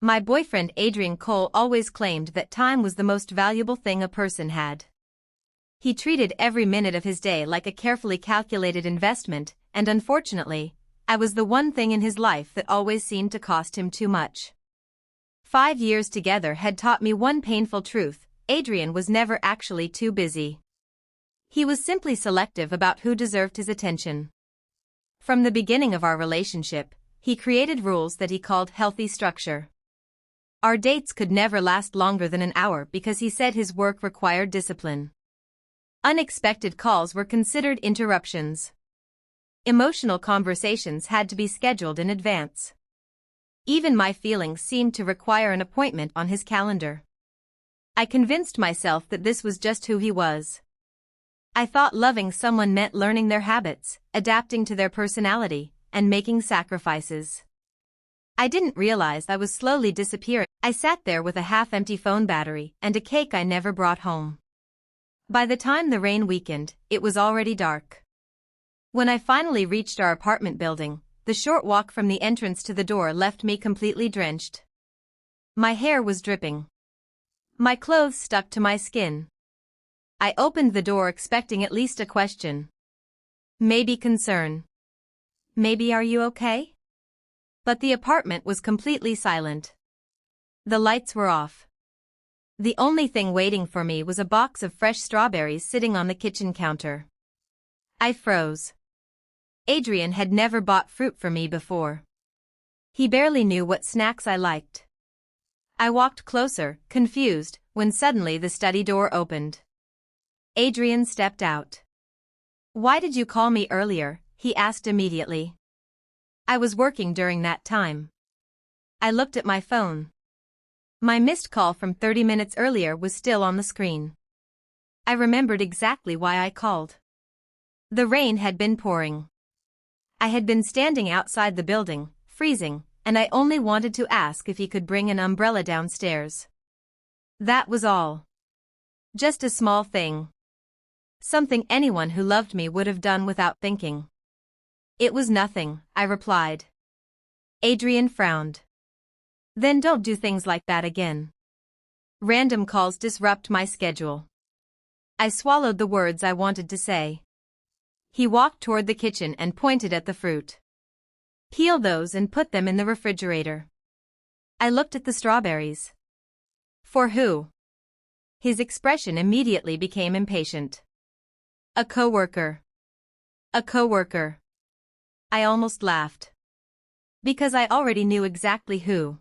My boyfriend Adrian Cole always claimed that time was the most valuable thing a person had. He treated every minute of his day like a carefully calculated investment, and unfortunately, I was the one thing in his life that always seemed to cost him too much. 5 years together had taught me one painful truth: Adrian was never actually too busy. He was simply selective about who deserved his attention. From the beginning of our relationship, he created rules that he called healthy structure. Our dates could never last longer than an hour because he said his work required discipline. Unexpected calls were considered interruptions. Emotional conversations had to be scheduled in advance. Even my feelings seemed to require an appointment on his calendar. I convinced myself that this was just who he was. I thought loving someone meant learning their habits, adapting to their personality, and making sacrifices. I didn't realize I was slowly disappearing. I sat there with a half-empty phone battery and a cake I never brought home. By the time the rain weakened, it was already dark. When I finally reached our apartment building, the short walk from the entrance to the door left me completely drenched. My hair was dripping. My clothes stuck to my skin. I opened the door expecting at least a question. Maybe concern. Maybe, "Are you okay?" But the apartment was completely silent. The lights were off. The only thing waiting for me was a box of fresh strawberries sitting on the kitchen counter. I froze. Adrian had never bought fruit for me before. He barely knew what snacks I liked. I walked closer, confused, when suddenly the study door opened. Adrian stepped out. "Why did you call me earlier?" he asked immediately. I was working during that time. I looked at my phone. My missed call from 30 minutes earlier was still on the screen. I remembered exactly why I called. The rain had been pouring. I had been standing outside the building, freezing, and I only wanted to ask if he could bring an umbrella downstairs. That was all. Just a small thing. Something anyone who loved me would have done without thinking. "It was nothing," I replied. Adrian frowned. "Then don't do things like that again. Random calls disrupt my schedule." I swallowed the words I wanted to say. He walked toward the kitchen and pointed at the fruit. "Peel those and put them in the refrigerator." I looked at the strawberries. "For who?" His expression immediately became impatient. "A coworker." "A coworker." I almost laughed. Because I already knew exactly who.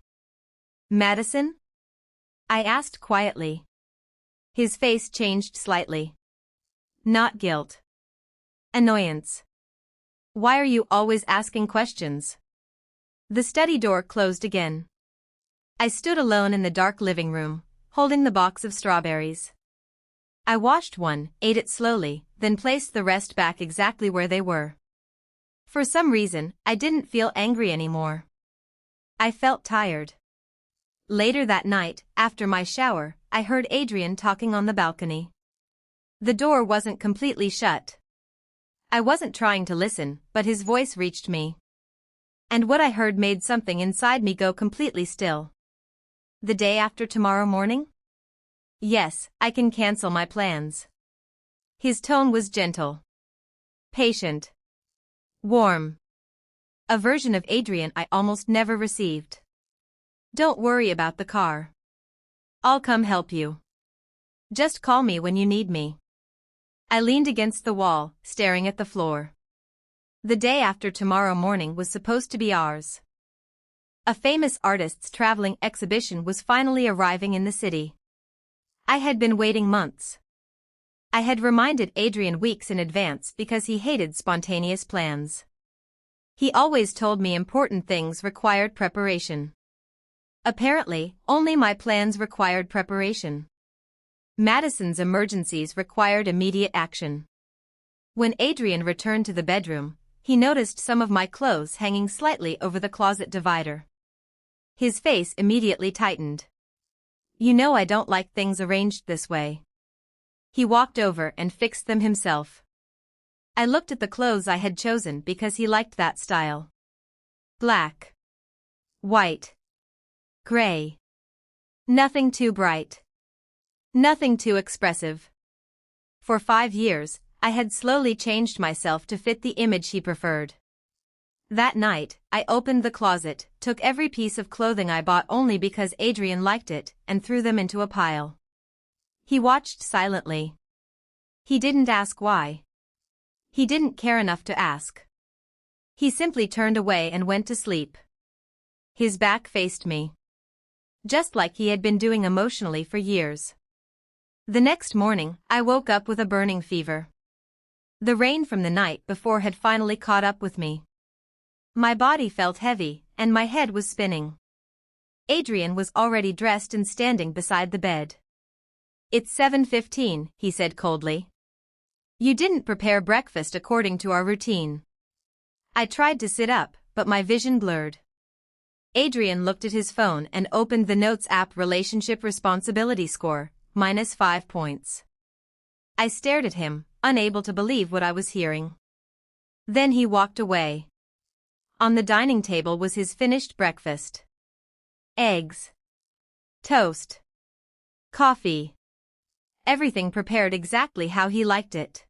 "Madison?" I asked quietly. His face changed slightly. Not guilt. Annoyance. "Why are you always asking questions?" The study door closed again. I stood alone in the dark living room, holding the box of strawberries. I washed one, ate it slowly, then placed the rest back exactly where they were. For some reason, I didn't feel angry anymore. I felt tired. Later that night, after my shower, I heard Adrian talking on the balcony. The door wasn't completely shut. I wasn't trying to listen, but his voice reached me. And what I heard made something inside me go completely still. "The day after tomorrow morning?" "Yes, I can cancel my plans." His tone was gentle. Patient. Warm. A version of Adrian I almost never received. "Don't worry about the car. I'll come help you. Just call me when you need me." I leaned against the wall, staring at the floor. The day after tomorrow morning was supposed to be ours. A famous artist's traveling exhibition was finally arriving in the city. I had been waiting months. I had reminded Adrian weeks in advance because he hated spontaneous plans. He always told me important things required preparation. Apparently, only my plans required preparation. Madison's emergencies required immediate action. When Adrian returned to the bedroom, he noticed some of my clothes hanging slightly over the closet divider. His face immediately tightened. "You know I don't like things arranged this way." He walked over and fixed them himself. I looked at the clothes I had chosen because he liked that style. Black. White. Gray. Nothing too bright. Nothing too expressive. For 5 years, I had slowly changed myself to fit the image he preferred. That night, I opened the closet, took every piece of clothing I bought only because Adrian liked it, and threw them into a pile. He watched silently. He didn't ask why. He didn't care enough to ask. He simply turned away and went to sleep. His back faced me. Just like he had been doing emotionally for years. The next morning, I woke up with a burning fever. The rain from the night before had finally caught up with me. My body felt heavy, and my head was spinning. Adrian was already dressed and standing beside the bed. "It's 7:15, he said coldly. "You didn't prepare breakfast according to our routine." I tried to sit up, but my vision blurred. Adrian looked at his phone and opened the Notes app. Relationship responsibility score, -5 points. I stared at him, unable to believe what I was hearing. Then he walked away. On the dining table was his finished breakfast. Eggs. Toast. Coffee. Everything prepared exactly how he liked it.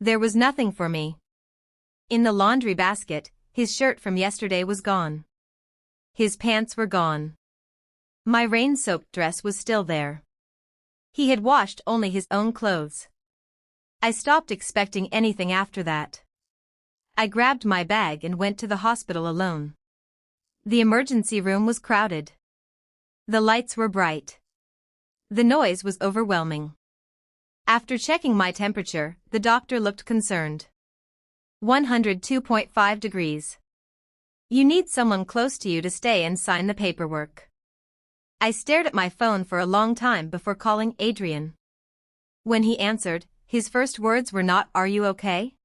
There was nothing for me. In the laundry basket, his shirt from yesterday was gone. His pants were gone. My rain-soaked dress was still there. He had washed only his own clothes. I stopped expecting anything after that. I grabbed my bag and went to the hospital alone. The emergency room was crowded. The lights were bright. The noise was overwhelming. After checking my temperature, the doctor looked concerned. 102.5 degrees. You need someone close to you to stay and sign the paperwork. I stared at my phone for a long time before calling Adrian. When he answered, his first words were not "Are you okay?"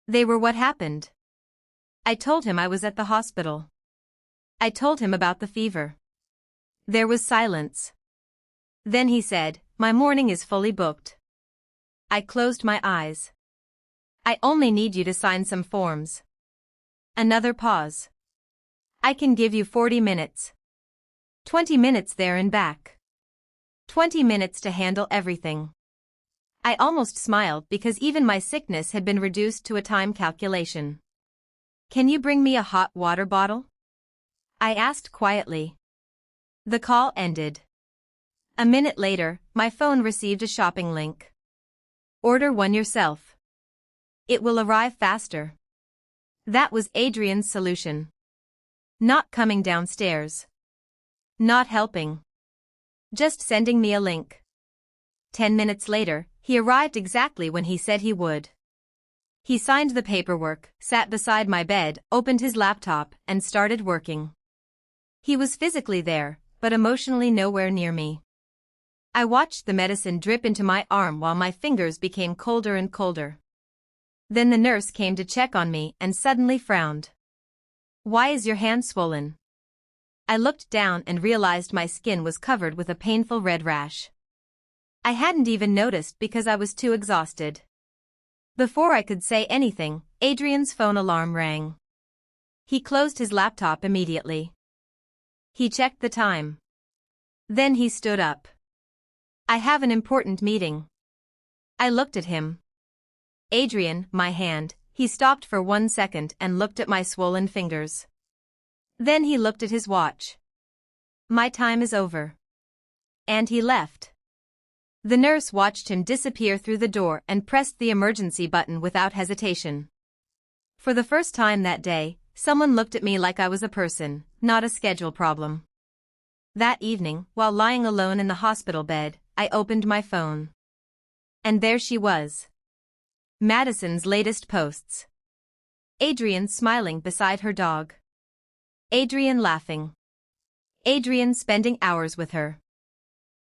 They were "What happened?" I told him I was at the hospital. I told him about the fever. There was silence. Then he said, "My morning is fully booked." I closed my eyes. "I only need you to sign some forms." Another pause. "I can give you 40 minutes. 20 minutes there and back. 20 minutes to handle everything." I almost smiled because even my sickness had been reduced to a time calculation. "Can you bring me a hot water bottle?" I asked quietly. The call ended. A minute later, my phone received a shopping link. "Order one yourself. It will arrive faster." That was Adrian's solution. Not coming downstairs. Not helping. Just sending me a link. 10 minutes later, he arrived exactly when he said he would. He signed the paperwork, sat beside my bed, opened his laptop, and started working. He was physically there, but emotionally nowhere near me. I watched the medicine drip into my arm while my fingers became colder and colder. Then the nurse came to check on me and suddenly frowned. "Why is your hand swollen?" I looked down and realized my skin was covered with a painful red rash. I hadn't even noticed because I was too exhausted. Before I could say anything, Adrian's phone alarm rang. He closed his laptop immediately. He checked the time. Then he stood up. "I have an important meeting." I looked at him. "Adrian," my hand. He stopped for 1 second and looked at my swollen fingers. Then he looked at his watch. "My time is over." And he left. The nurse watched him disappear through the door and pressed the emergency button without hesitation. For the first time that day, someone looked at me like I was a person, not a schedule problem. That evening, while lying alone in the hospital bed, I opened my phone. And there she was. Madison's latest posts. Adrian smiling beside her dog. Adrian laughing. Adrian spending hours with her.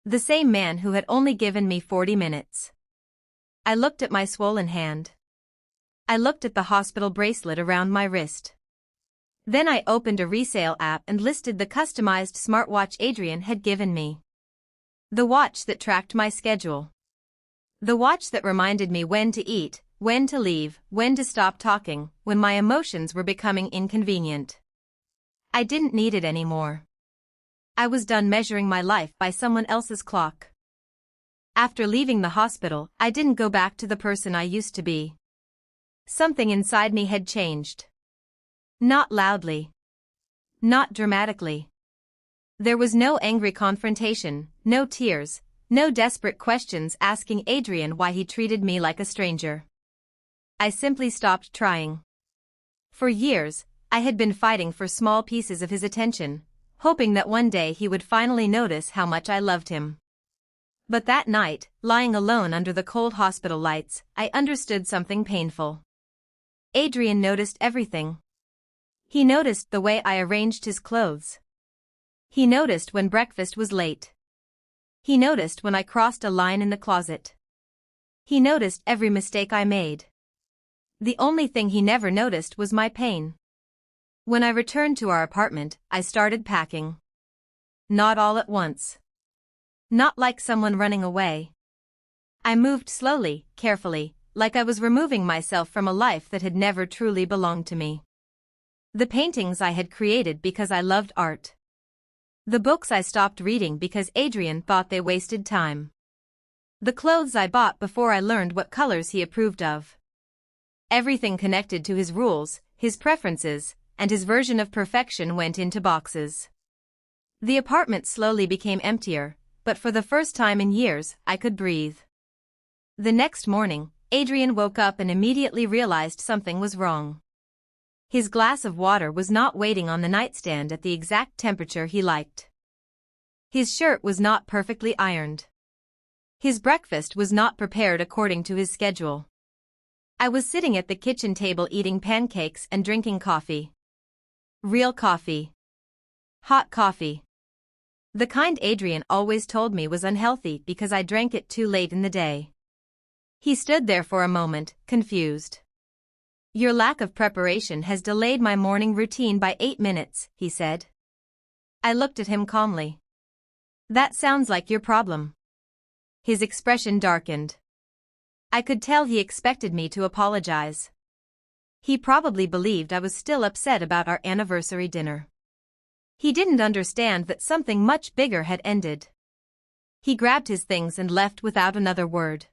The same man who had only given me 40 minutes. I looked at my swollen hand. I looked at the hospital bracelet around my wrist. Then I opened a resale app and listed the customized smartwatch Adrian had given me. The watch that tracked my schedule. The watch that reminded me when to eat, when to leave, when to stop talking, when my emotions were becoming inconvenient. I didn't need it anymore. I was done measuring my life by someone else's clock. After leaving the hospital, I didn't go back to the person I used to be. Something inside me had changed. Not loudly. Not dramatically. There was no angry confrontation, no tears, no desperate questions asking Adrian why he treated me like a stranger. I simply stopped trying. For years, I had been fighting for small pieces of his attention, hoping that one day he would finally notice how much I loved him. But that night, lying alone under the cold hospital lights, I understood something painful. Adrian noticed everything. He noticed the way I arranged his clothes. He noticed when breakfast was late. He noticed when I crossed a line in the closet. He noticed every mistake I made. The only thing he never noticed was my pain. When I returned to our apartment, I started packing. Not all at once. Not like someone running away. I moved slowly, carefully, like I was removing myself from a life that had never truly belonged to me. The paintings I had created because I loved art. The books I stopped reading because Adrian thought they wasted time. The clothes I bought before I learned what colors he approved of. Everything connected to his rules, his preferences, and his version of perfection went into boxes. The apartment slowly became emptier, but for the first time in years, I could breathe. The next morning, Adrian woke up and immediately realized something was wrong. His glass of water was not waiting on the nightstand at the exact temperature he liked. His shirt was not perfectly ironed. His breakfast was not prepared according to his schedule. I was sitting at the kitchen table eating pancakes and drinking coffee. Real coffee. Hot coffee. The kind Adrian always told me was unhealthy because I drank it too late in the day. He stood there for a moment, confused. "Your lack of preparation has delayed my morning routine by 8 minutes," he said. I looked at him calmly. "That sounds like your problem." His expression darkened. I could tell he expected me to apologize. He probably believed I was still upset about our anniversary dinner. He didn't understand that something much bigger had ended. He grabbed his things and left without another word.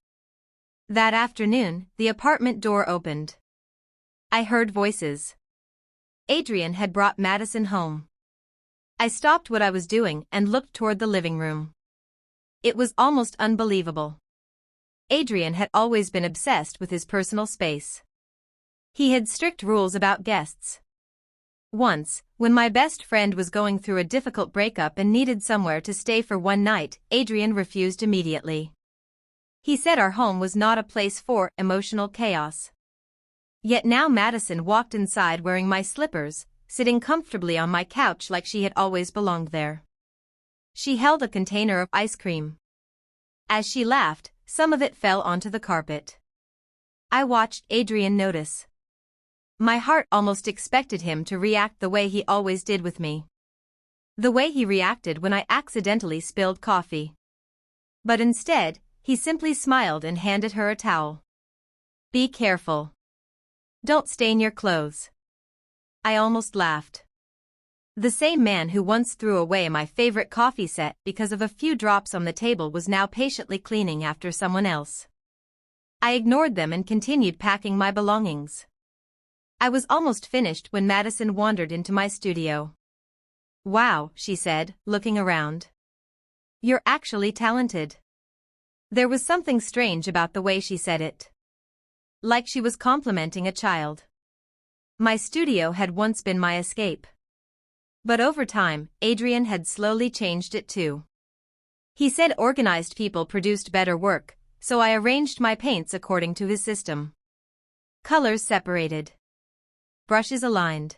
That afternoon, the apartment door opened. I heard voices. Adrian had brought Madison home. I stopped what I was doing and looked toward the living room. It was almost unbelievable. Adrian had always been obsessed with his personal space. He had strict rules about guests. Once, when my best friend was going through a difficult breakup and needed somewhere to stay for one night, Adrian refused immediately. He said our home was not a place for emotional chaos. Yet now Madison walked inside wearing my slippers, sitting comfortably on my couch like she had always belonged there. She held a container of ice cream. As she laughed, some of it fell onto the carpet. I watched Adrian notice. My heart almost expected him to react the way he always did with me. The way he reacted when I accidentally spilled coffee. But instead, he simply smiled and handed her a towel. "Be careful. Don't stain your clothes." I almost laughed. The same man who once threw away my favorite coffee set because of a few drops on the table was now patiently cleaning after someone else. I ignored them and continued packing my belongings. I was almost finished when Madison wandered into my studio. "Wow," she said, looking around. "You're actually talented." There was something strange about the way she said it. Like she was complimenting a child. My studio had once been my escape. But over time, Adrian had slowly changed it too. He said organized people produced better work, so I arranged my paints according to his system. Colors separated. Brushes aligned.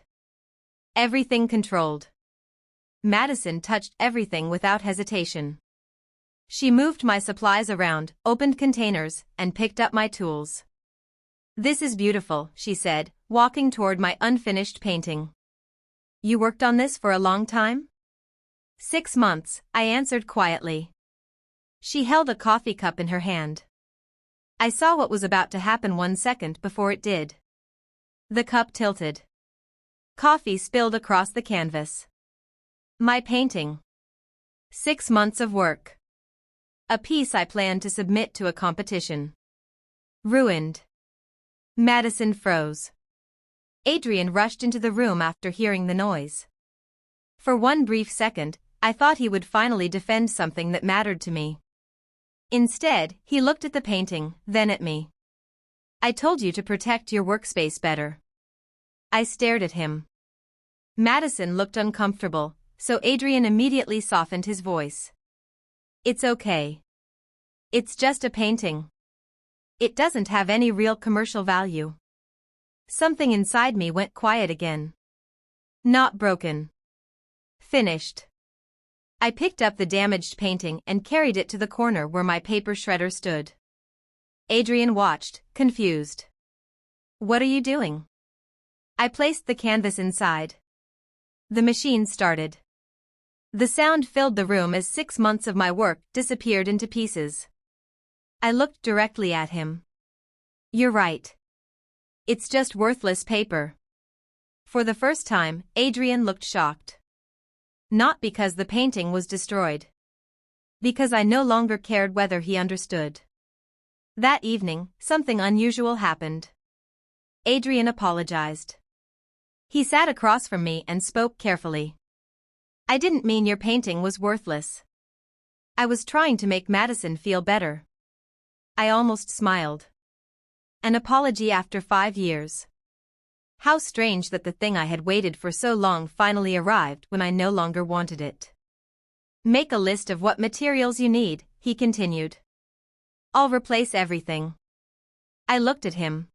Everything controlled. Madison touched everything without hesitation. She moved my supplies around, opened containers, and picked up my tools. "This is beautiful," she said, walking toward my unfinished painting. "You worked on this for a long time?" 6 months, I answered quietly. She held a coffee cup in her hand. I saw what was about to happen 1 second before it did. The cup tilted. Coffee spilled across the canvas. My painting. 6 months of work. A piece I planned to submit to a competition. Ruined. Madison froze. Adrian rushed into the room after hearing the noise. For one brief second, I thought he would finally defend something that mattered to me. Instead, he looked at the painting, then at me. I told you to protect your workspace better. I stared at him. Madison looked uncomfortable, so Adrian immediately softened his voice. It's okay. It's just a painting. It doesn't have any real commercial value. Something inside me went quiet again. Not broken. Finished. I picked up the damaged painting and carried it to the corner where my paper shredder stood. Adrian watched, confused. What are you doing? I placed the canvas inside. The machine started. The sound filled the room as 6 months of my work disappeared into pieces. I looked directly at him. You're right. It's just worthless paper. For the first time, Adrian looked shocked. Not because the painting was destroyed. Because I no longer cared whether he understood. That evening, something unusual happened. Adrian apologized. He sat across from me and spoke carefully. I didn't mean your painting was worthless. I was trying to make Madison feel better. I almost smiled. An apology after 5 years. How strange that the thing I had waited for so long finally arrived when I no longer wanted it. Make a list of what materials you need, he continued. I'll replace everything. I looked at him.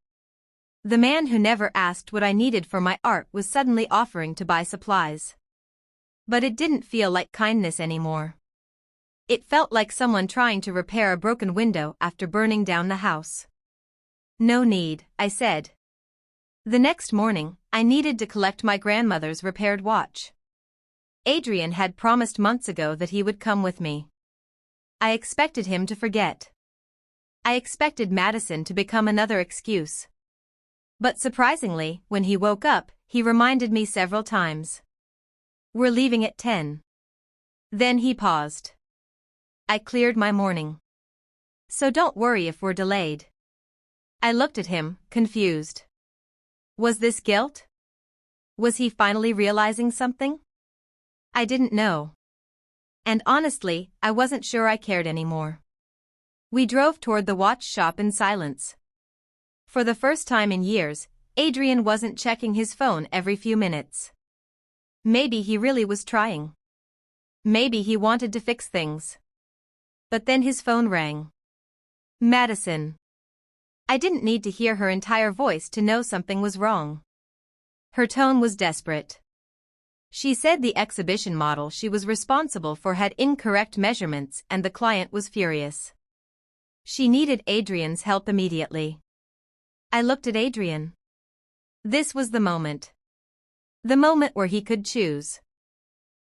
The man who never asked what I needed for my art was suddenly offering to buy supplies. But it didn't feel like kindness anymore. It felt like someone trying to repair a broken window after burning down the house. No need, I said. The next morning, I needed to collect my grandmother's repaired watch. Adrian had promised months ago that he would come with me. I expected him to forget. I expected Madison to become another excuse. But surprisingly, when he woke up, he reminded me several times. We're leaving at 10. Then he paused. I cleared my morning. So don't worry if we're delayed. I looked at him, confused. Was this guilt? Was he finally realizing something? I didn't know. And honestly, I wasn't sure I cared anymore. We drove toward the watch shop in silence. For the first time in years, Adrian wasn't checking his phone every few minutes. Maybe he really was trying. Maybe he wanted to fix things. But then his phone rang. Madison. I didn't need to hear her entire voice to know something was wrong. Her tone was desperate. She said the exhibition model she was responsible for had incorrect measurements and the client was furious. She needed Adrian's help immediately. I looked at Adrian. This was the moment. The moment where he could choose.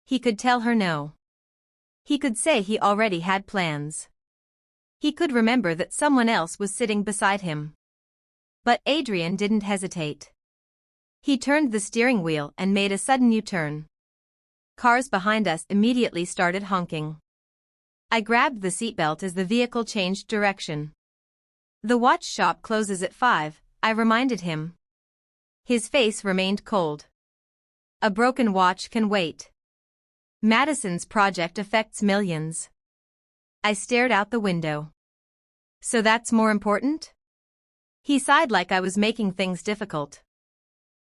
He could tell her no. He could say he already had plans. He could remember that someone else was sitting beside him. But Adrian didn't hesitate. He turned the steering wheel and made a sudden U-turn. Cars behind us immediately started honking. I grabbed the seatbelt as the vehicle changed direction. The watch shop closes at 5, I reminded him. His face remained cold. A broken watch can wait. Madison's project affects millions. I stared out the window. So that's more important? He sighed like I was making things difficult.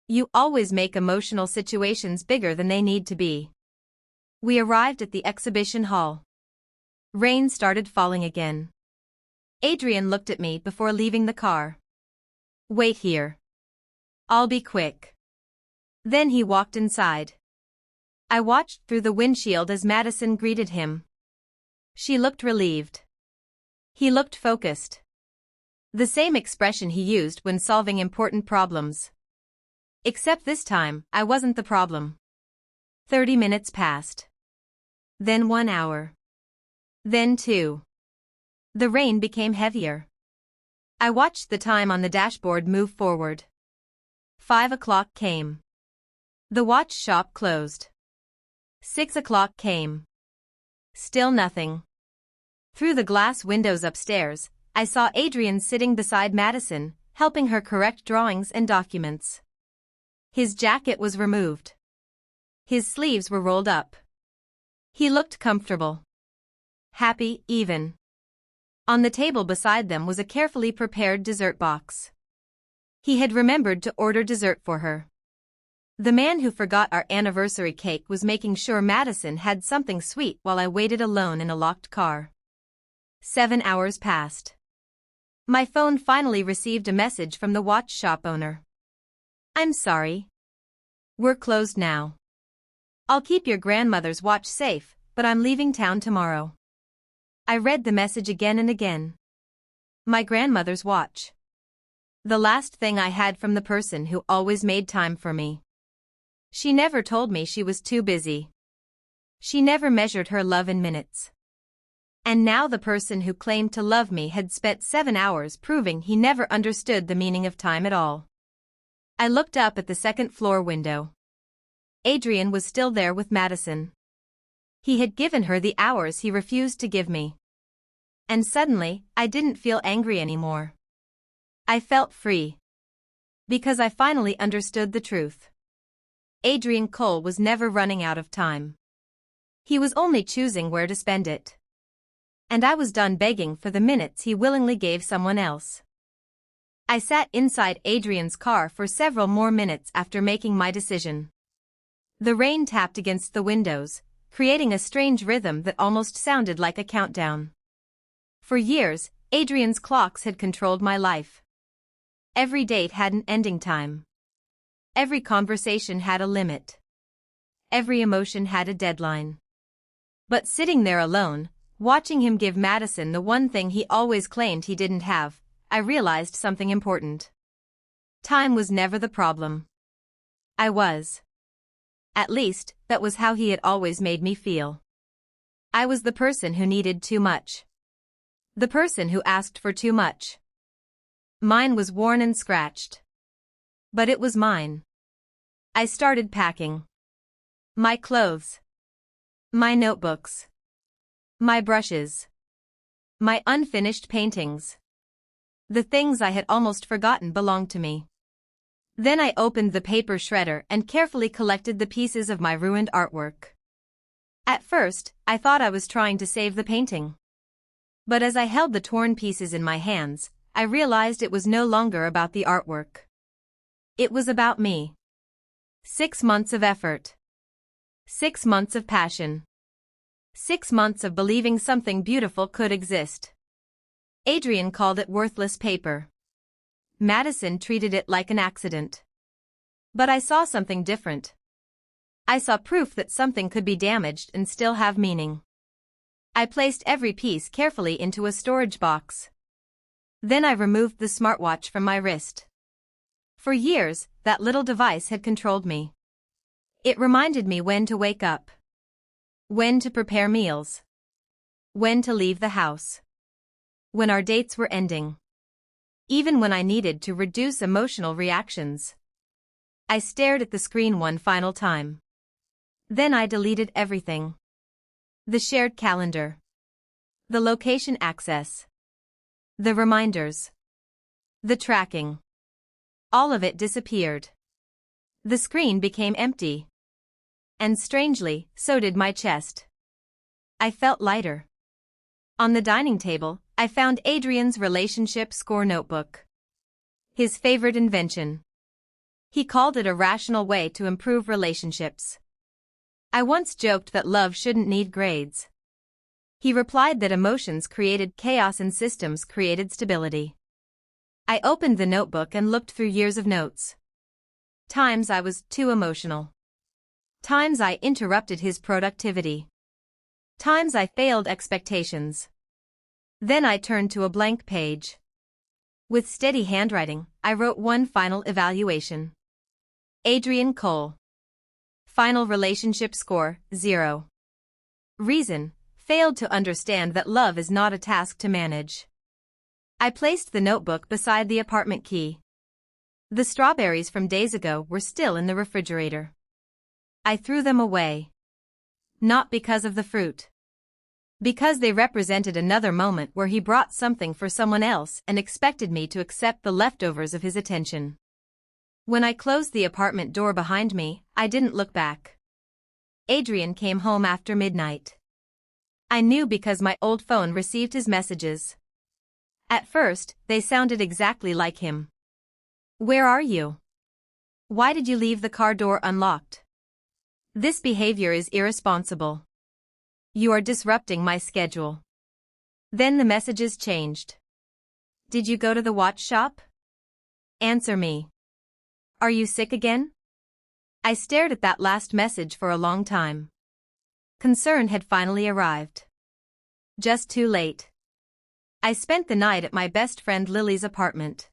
You always make emotional situations bigger than they need to be. We arrived at the exhibition hall. Rain started falling again. Adrian looked at me before leaving the car. Wait here. I'll be quick. Then he walked inside. I watched through the windshield as Madison greeted him. She looked relieved. He looked focused. The same expression he used when solving important problems. Except this time, I wasn't the problem. 30 minutes passed. Then 1 hour. Then 2. The rain became heavier. I watched the time on the dashboard move forward. 5 o'clock came. The watch shop closed. 6 o'clock came. Still nothing. Through the glass windows upstairs, I saw Adrian sitting beside Madison, helping her correct drawings and documents. His jacket was removed. His sleeves were rolled up. He looked comfortable. Happy, even. On the table beside them was a carefully prepared dessert box. He had remembered to order dessert for her. The man who forgot our anniversary cake was making sure Madison had something sweet while I waited alone in a locked car. 7 hours passed. My phone finally received a message from the watch shop owner. I'm sorry. We're closed now. I'll keep your grandmother's watch safe, but I'm leaving town tomorrow. I read the message again and again. My grandmother's watch. The last thing I had from the person who always made time for me. She never told me she was too busy. She never measured her love in minutes. And now the person who claimed to love me had spent 7 hours proving he never understood the meaning of time at all. I looked up at the second-floor window. Adrian was still there with Madison. He had given her the hours he refused to give me. And suddenly, I didn't feel angry anymore. I felt free. Because I finally understood the truth. Adrian Cole was never running out of time. He was only choosing where to spend it. And I was done begging for the minutes he willingly gave someone else. I sat inside Adrian's car for several more minutes after making my decision. The rain tapped against the windows, creating a strange rhythm that almost sounded like a countdown. For years, Adrian's clocks had controlled my life. Every date had an ending time. Every conversation had a limit. Every emotion had a deadline. But sitting there alone, watching him give Madison the one thing he always claimed he didn't have, I realized something important. Time was never the problem. I was. At least, that was how he had always made me feel. I was the person who needed too much. The person who asked for too much. Mine was worn and scratched. But it was mine. I started packing. My clothes. My notebooks. My brushes. My unfinished paintings. The things I had almost forgotten belonged to me. Then I opened the paper shredder and carefully collected the pieces of my ruined artwork. At first, I thought I was trying to save the painting. But as I held the torn pieces in my hands, I realized it was no longer about the artwork. It was about me. 6 months of effort. 6 months of passion. 6 months of believing something beautiful could exist. Adrian called it worthless paper. Madison treated it like an accident. But I saw something different. I saw proof that something could be damaged and still have meaning. I placed every piece carefully into a storage box. Then I removed the smartwatch from my wrist. For years, that little device had controlled me. It reminded me when to wake up. When to prepare meals. When to leave the house. When our dates were ending. Even when I needed to reduce emotional reactions. I stared at the screen one final time. Then I deleted everything. The shared calendar. The location access. The reminders. The tracking. All of it disappeared. The screen became empty. And strangely, so did my chest. I felt lighter. On the dining table, I found Adrian's relationship score notebook. His favorite invention. He called it a rational way to improve relationships. I once joked that love shouldn't need grades. He replied that emotions created chaos and systems created stability. I opened the notebook and looked through years of notes. Times I was too emotional. Times I interrupted his productivity. Times I failed expectations. Then I turned to a blank page. With steady handwriting, I wrote one final evaluation. Adrian Cole. Final relationship score, 0. Reason, failed to understand that love is not a task to manage. I placed the notebook beside the apartment key. The strawberries from days ago were still in the refrigerator. I threw them away. Not because of the fruit. Because they represented another moment where he brought something for someone else and expected me to accept the leftovers of his attention. When I closed the apartment door behind me, I didn't look back. Adrian came home after midnight. I knew because my old phone received his messages. At first, they sounded exactly like him. "Where are you? Why did you leave the car door unlocked? This behavior is irresponsible. You are disrupting my schedule." Then the messages changed. "Did you go to the watch shop? Answer me. Are you sick again?" I stared at that last message for a long time. Concern had finally arrived. Just too late. I spent the night at my best friend Lily's apartment.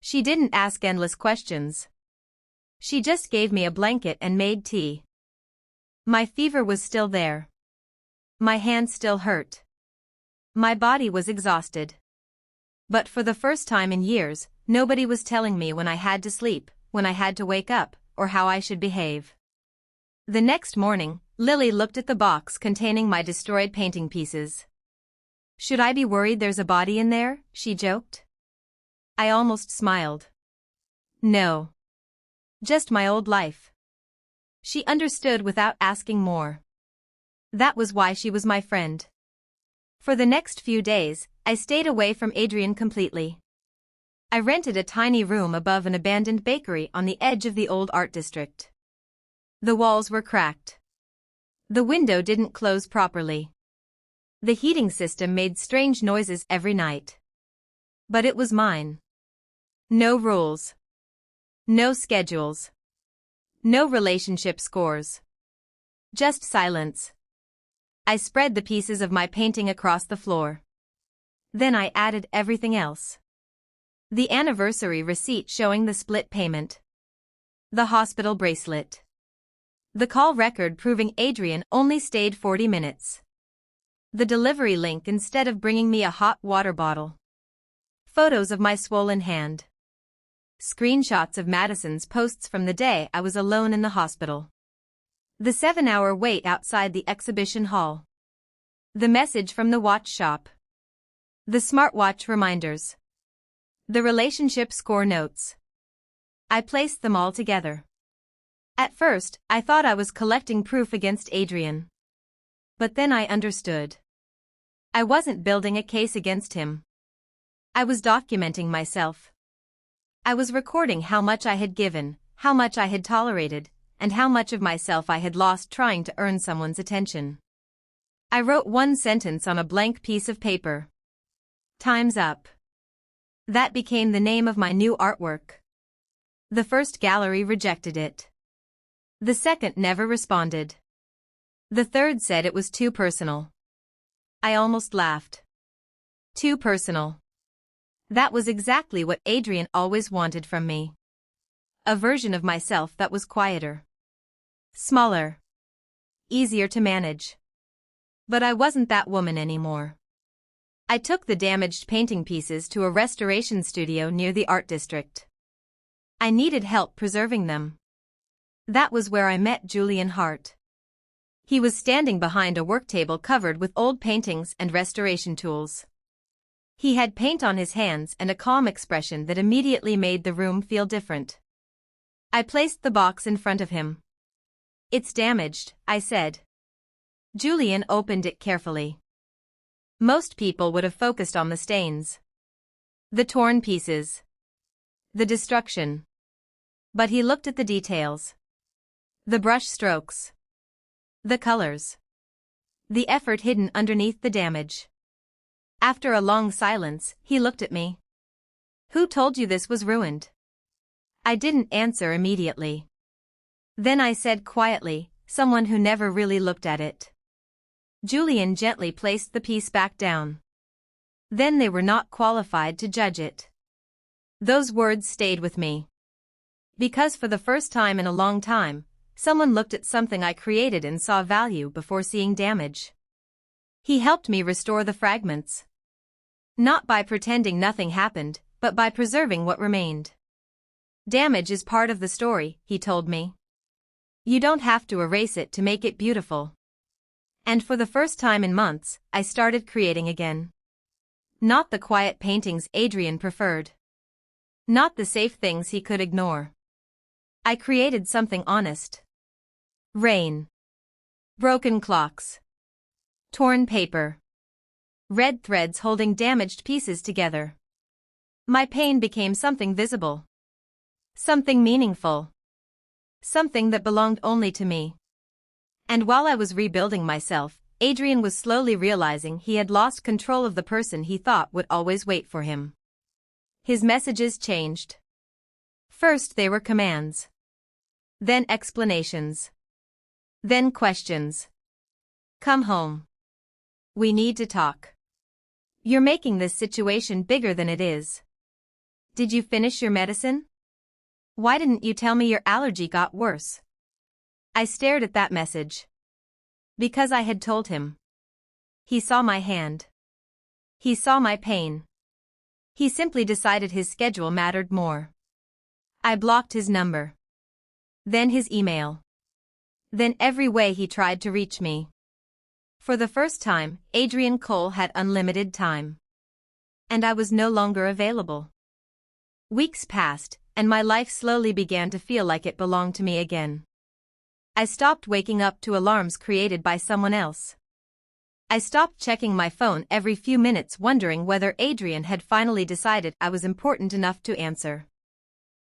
She didn't ask endless questions. She just gave me a blanket and made tea. My fever was still there. My hands still hurt. My body was exhausted. But for the first time in years, nobody was telling me when I had to sleep, when I had to wake up, or how I should behave. The next morning, Lily looked at the box containing my destroyed painting pieces. "Should I be worried there's a body in there?" she joked. I almost smiled. "No. Just my old life." She understood without asking more. That was why she was my friend. For the next few days, I stayed away from Adrian completely. I rented a tiny room above an abandoned bakery on the edge of the old art district. The walls were cracked. The window didn't close properly. The heating system made strange noises every night. But it was mine. No rules. No schedules. No relationship scores. Just silence. I spread the pieces of my painting across the floor. Then I added everything else. The anniversary receipt showing the split payment. The hospital bracelet. The call record proving Adrian only stayed 40 minutes. The delivery link instead of bringing me a hot water bottle. Photos of my swollen hand. Screenshots of Madison's posts from the day I was alone in the hospital. The 7-hour wait outside the exhibition hall. The message from the watch shop. The smartwatch reminders. The relationship score notes. I placed them all together. At first, I thought I was collecting proof against Adrian. But then I understood. I wasn't building a case against him. I was documenting myself. I was recording how much I had given, how much I had tolerated, and how much of myself I had lost trying to earn someone's attention. I wrote one sentence on a blank piece of paper. "Time's up." That became the name of my new artwork. The first gallery rejected it. The second never responded. The third said it was too personal. I almost laughed. Too personal. That was exactly what Adrian always wanted from me. A version of myself that was quieter. Smaller. Easier to manage. But I wasn't that woman anymore. I took the damaged painting pieces to a restoration studio near the art district. I needed help preserving them. That was where I met Julian Hart. He was standing behind a work table covered with old paintings and restoration tools. He had paint on his hands and a calm expression that immediately made the room feel different. I placed the box in front of him. "It's damaged," I said. Julian opened it carefully. Most people would have focused on the stains. The torn pieces. The destruction. But he looked at the details. The brush strokes. The colors. The effort hidden underneath the damage. After a long silence, he looked at me. "Who told you this was ruined?" I didn't answer immediately. Then I said quietly, "Someone who never really looked at it." Julian gently placed the piece back down. "Then they were not qualified to judge it." Those words stayed with me. Because for the first time in a long time, someone looked at something I created and saw value before seeing damage. He helped me restore the fragments. Not by pretending nothing happened, but by preserving what remained. "Damage is part of the story," he told me. "You don't have to erase it to make it beautiful." And for the first time in months, I started creating again. Not the quiet paintings Adrian preferred. Not the safe things he could ignore. I created something honest. Rain. Broken clocks. Torn paper. Red threads holding damaged pieces together. My pain became something visible. Something meaningful. Something that belonged only to me. And while I was rebuilding myself, Adrian was slowly realizing he had lost control of the person he thought would always wait for him. His messages changed. First they were commands. Then explanations. Then questions. Come home. We need to talk. You're making this situation bigger than it is. Did you finish your medicine? Why didn't you tell me your allergy got worse? I stared at that message. Because I had told him. He saw my hand. He saw my pain. He simply decided his schedule mattered more. I blocked his number. Then his email. Then every way he tried to reach me. For the first time, Adrian Cole had unlimited time. And I was no longer available. Weeks passed, and my life slowly began to feel like it belonged to me again. I stopped waking up to alarms created by someone else. I stopped checking my phone every few minutes wondering whether Adrian had finally decided I was important enough to answer.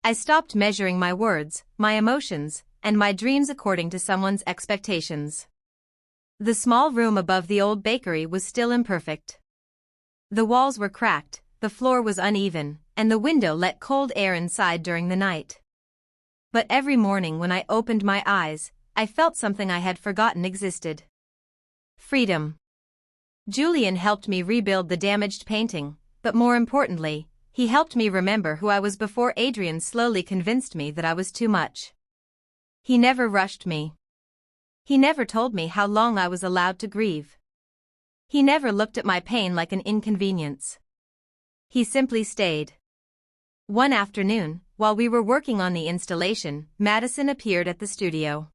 I stopped measuring my words, my emotions, and my dreams according to someone's expectations. The small room above the old bakery was still imperfect. The walls were cracked, the floor was uneven, and the window let cold air inside during the night. But every morning when I opened my eyes, I felt something I had forgotten existed. Freedom. Julian helped me rebuild the damaged painting, but more importantly, he helped me remember who I was before Adrian slowly convinced me that I was too much. He never rushed me. He never told me how long I was allowed to grieve. He never looked at my pain like an inconvenience. He simply stayed. One afternoon, while we were working on the installation, Madison appeared at the studio.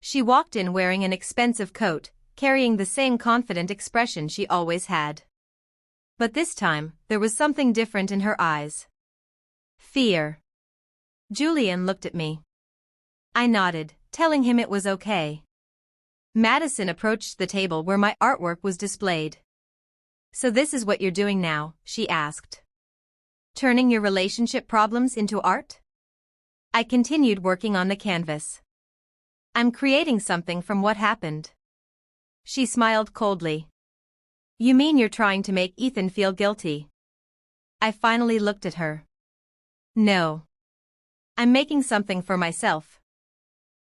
She walked in wearing an expensive coat, carrying the same confident expression she always had. But this time, there was something different in her eyes. Fear. Julian looked at me. I nodded, telling him it was okay. Madison approached the table where my artwork was displayed. So this is what you're doing now, she asked. Turning your relationship problems into art? I continued working on the canvas. I'm creating something from what happened. She smiled coldly. You mean you're trying to make Ethan feel guilty? I finally looked at her. No. I'm making something for myself.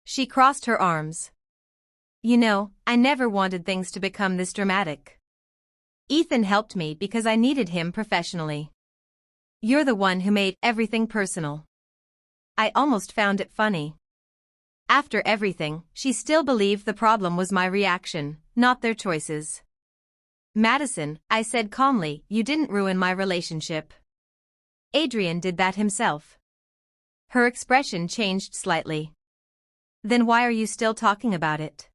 She crossed her arms. You know, I never wanted things to become this dramatic. Ethan helped me because I needed him professionally. You're the one who made everything personal. I almost found it funny. After everything, she still believed the problem was my reaction, not their choices. Madison, I said calmly, you didn't ruin my relationship. Adrian did that himself. Her expression changed slightly. Then why are you still talking about it?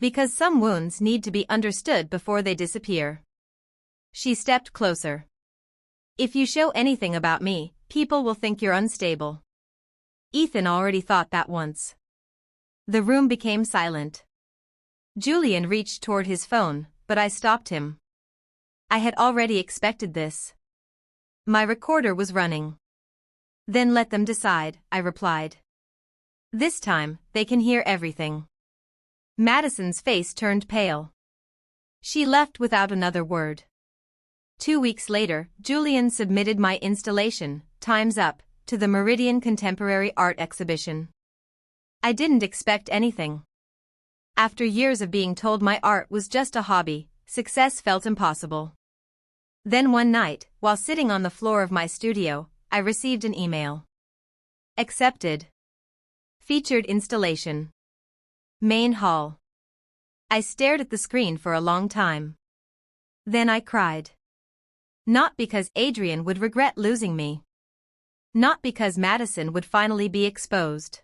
Because some wounds need to be understood before they disappear. She stepped closer. If you show anything about me, people will think you're unstable. Ethan already thought that once. The room became silent. Julian reached toward his phone, but I stopped him. I had already expected this. My recorder was running. Then let them decide, I replied. This time, they can hear everything. Madison's face turned pale. She left without another word. 2 weeks later, Julian submitted my installation, Time's Up, to the Meridian Contemporary Art Exhibition. I didn't expect anything. After years of being told my art was just a hobby, success felt impossible. Then one night, while sitting on the floor of my studio, I received an email. Accepted. Featured installation. Main hall. I stared at the screen for a long time. Then I cried. Not because Adrian would regret losing me. Not because Madison would finally be exposed.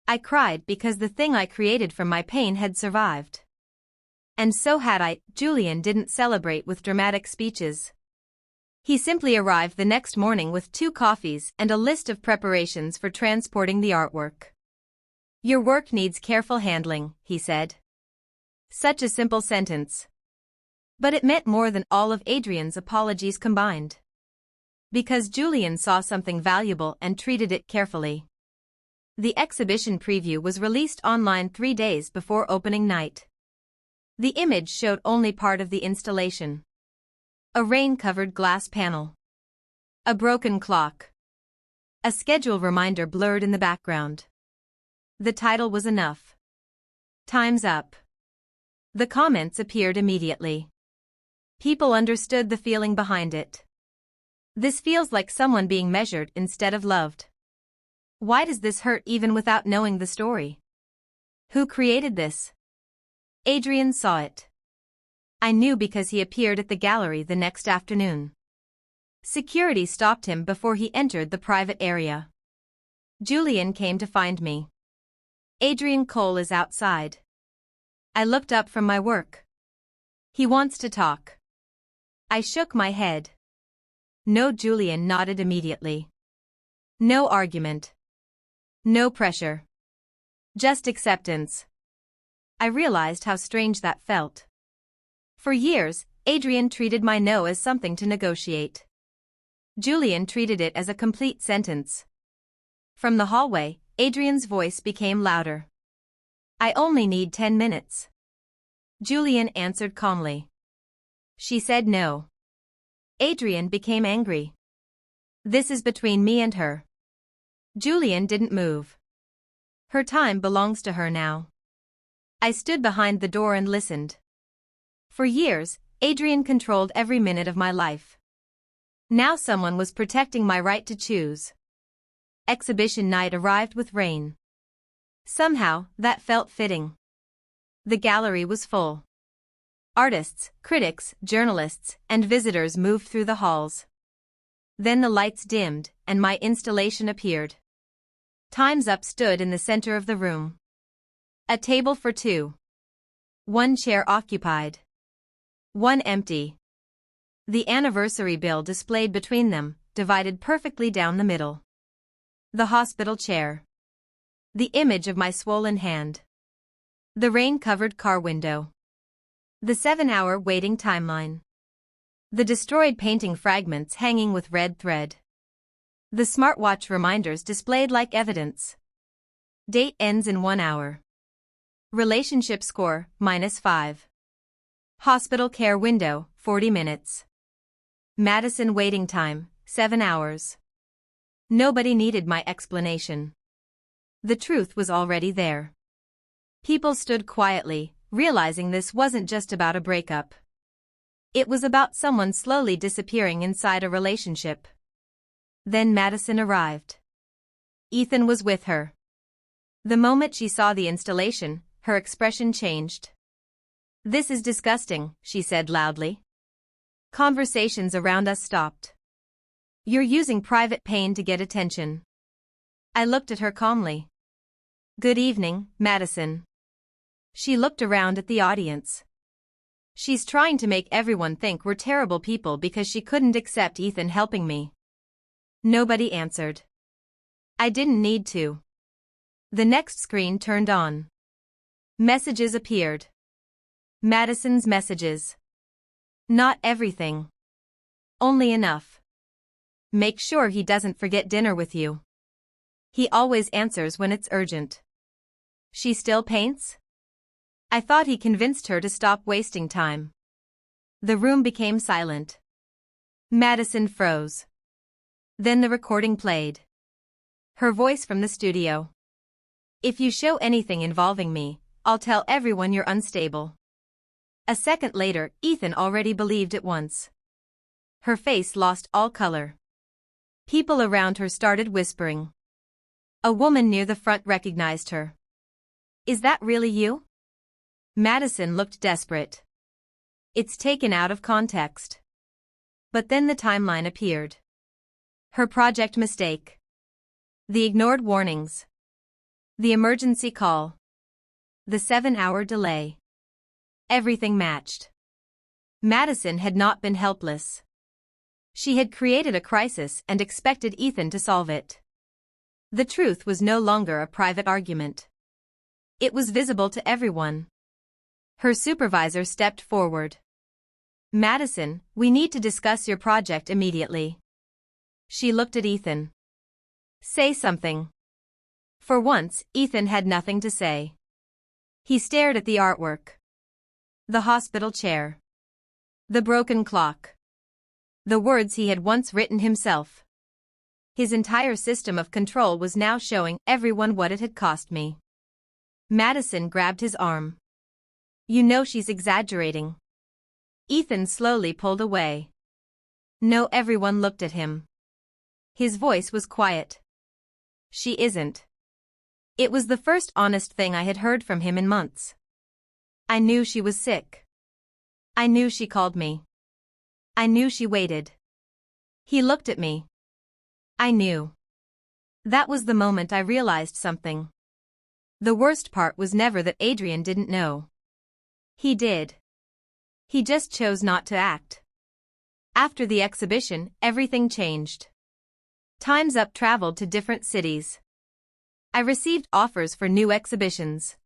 I cried because the thing I created from my pain had survived. And so had I. Julian didn't celebrate with dramatic speeches. He simply arrived the next morning with 2 coffees and a list of preparations for transporting the artwork. "Your work needs careful handling," he said. Such a simple sentence. But it meant more than all of Adrian's apologies combined. Because Julian saw something valuable and treated it carefully. The exhibition preview was released online 3 days before opening night. The image showed only part of the installation. A rain-covered glass panel. A broken clock. A schedule reminder blurred in the background. The title was enough. "Time's up." The comments appeared immediately. People understood the feeling behind it. "This feels like someone being measured instead of loved. Why does this hurt even without knowing the story? Who created this?" Adrian saw it. I knew because he appeared at the gallery the next afternoon. Security stopped him before he entered the private area. "Julian came to find me. Adrian Cole is outside." I looked up from my work. "He wants to talk." I shook my head. "No." Julian nodded immediately. "No argument. No pressure. Just acceptance." I realized how strange that felt. For years, Adrian treated my no as something to negotiate. Julian treated it as a complete sentence. From the hallway, Adrian's voice became louder. "I only need 10 minutes. Julian answered calmly. She said no. Adrian became angry. "This is between me and her." Julian didn't move. "Her time belongs to her now." I stood behind the door and listened. For years, Adrian controlled every minute of my life. Now someone was protecting my right to choose. Exhibition night arrived with rain. Somehow, that felt fitting. The gallery was full. Artists, critics, journalists, and visitors moved through the halls. Then the lights dimmed, and my installation appeared. Time's Up stood in the center of the room. A table for 2. 1 chair occupied. 1 empty. The anniversary bill displayed between them, divided perfectly down the middle. The hospital chair. The image of my swollen hand. The rain-covered car window. The 7-hour waiting timeline. The destroyed painting fragments hanging with red thread. The smartwatch reminders displayed like evidence. Date ends in 1 hour. Relationship score, -5. Hospital care window, 40 minutes. Madison waiting time, 7 hours. Nobody needed my explanation. The truth was already there. People stood quietly, realizing this wasn't just about a breakup. It was about someone slowly disappearing inside a relationship. Then Madison arrived. Ethan was with her. The moment she saw the installation, her expression changed. "This is disgusting," she said loudly. Conversations around us stopped. "You're using private pain to get attention." I looked at her calmly. "Good evening, Madison." She looked around at the audience. "She's trying to make everyone think we're terrible people because she couldn't accept Ethan helping me." Nobody answered. I didn't need to. The next screen turned on. Messages appeared. Madison's messages. "Not everything. Only enough. Make sure he doesn't forget dinner with you. He always answers when it's urgent. She still paints?" I thought he convinced her to stop wasting time. The room became silent. Madison froze. Then the recording played. Her voice from the studio. "If you show anything involving me, I'll tell everyone you're unstable." A second later, Ethan already believed it once. Her face lost all color. People around her started whispering. A woman near the front recognized her. "Is that really you?" Madison looked desperate. "It's taken out of context." But then the timeline appeared. Her project mistake. The ignored warnings. The emergency call. The 7-hour delay. Everything matched. Madison had not been helpless. She had created a crisis and expected Ethan to solve it. The truth was no longer a private argument. It was visible to everyone. Her supervisor stepped forward. "Madison, we need to discuss your project immediately." She looked at Ethan. "Say something." For once, Ethan had nothing to say. He stared at the artwork. The hospital chair. The broken clock. The words he had once written himself. His entire system of control was now showing everyone what it had cost me. Madison grabbed his arm. "You know she's exaggerating." Ethan slowly pulled away. No, everyone looked at him. His voice was quiet. "She isn't." It was the first honest thing I had heard from him in months. I knew she was sick. I knew she called me. I knew she waited. He looked at me. I knew. That was the moment I realized something. The worst part was never that Adrian didn't know. He did. He just chose not to act. After the exhibition, everything changed. Time's Up traveled to different cities. I received offers for new exhibitions.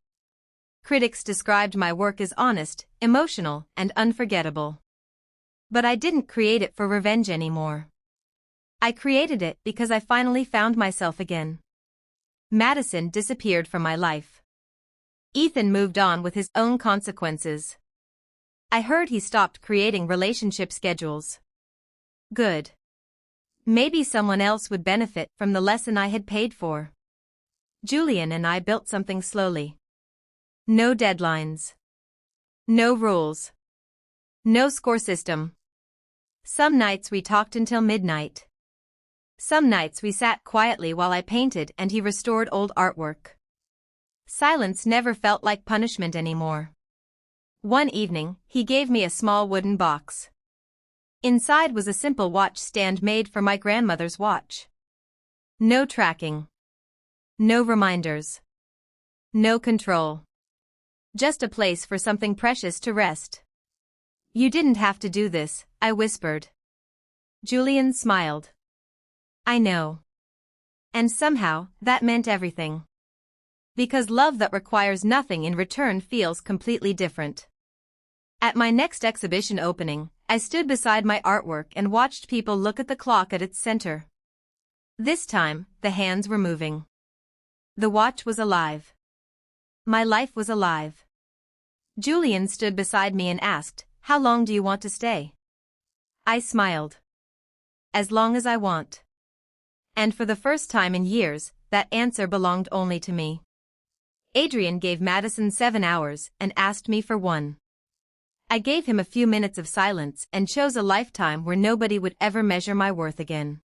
Critics described my work as honest, emotional, and unforgettable. But I didn't create it for revenge anymore. I created it because I finally found myself again. Madison disappeared from my life. Ethan moved on with his own consequences. I heard he stopped creating relationship schedules. Good. Maybe someone else would benefit from the lesson I had paid for. Julian and I built something slowly. No deadlines. No rules. No score system. Some nights we talked until midnight. Some nights we sat quietly while I painted and he restored old artwork. Silence never felt like punishment anymore. One evening, he gave me a small wooden box. Inside was a simple watch stand made for my grandmother's watch. No tracking. No reminders. No control. Just a place for something precious to rest. "You didn't have to do this," I whispered. Julian smiled. "I know." And somehow, that meant everything. Because love that requires nothing in return feels completely different. At my next exhibition opening, I stood beside my artwork and watched people look at the clock at its center. This time, the hands were moving. The watch was alive. My life was alive. Julian stood beside me and asked, "How long do you want to stay?" I smiled. "As long as I want." And for the first time in years, that answer belonged only to me. Adrian gave Madison 7 hours and asked me for 1. I gave him a few minutes of silence and chose a lifetime where nobody would ever measure my worth again.